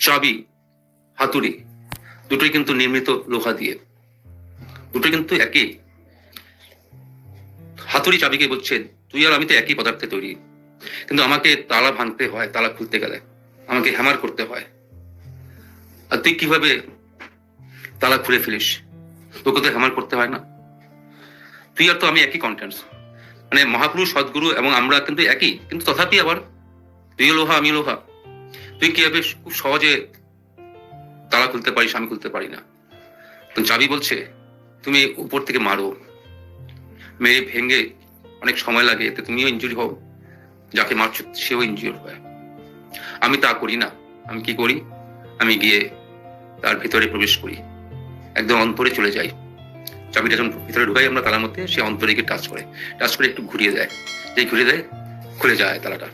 চাবি, হাতুড়ি দুটোই কিন্তু নির্মিত লোহা দিয়ে, দুটোই কিন্তু একই। হাতুড়ি চাবিকে বলছে তুই আর আমি তো একই পদার্থে তৈরি, কিন্তু আমাকে তালা ভাঙতে হয়, তালা খুলতে গেলে আমাকে হ্যামার করতে হয়। আর তুই কিভাবে তালা খুলে ফেলিস? তোকে তো হ্যামার করতে হয় না। তুই আর তো আমি একই কন্টেন্টস, মানে মহাপুরুষ, সদ্গুরু এবং আমরা কিন্তু একই, কিন্তু তথাপি আবার তুইও লোহা আমি লোহা। তুই কিভাবে খুব সহজে তালা খুলতে পারিস, আমি খুলতে পারি না। তো চাবি বলছে তুমি উপর থেকে মারো, মেরে ভেঙে অনেক সময় লাগে, এতে তুমিও ইনজুরি হও, যাকে মারছো সেও ইনজুরি হয়। আমি তা করি না। আমি কি করি? আমি গিয়ে তার ভিতরে প্রবেশ করি, একদম অন্তরে চলে যাই। চাবিটা যখন ভিতরে ঢুকাই আমরা তালার মধ্যে, সে অন্তরে গিয়ে টাচ করে একটু ঘুরিয়ে দেয়, যেই ঘুরিয়ে দেয় খুলে যায় তালাটা।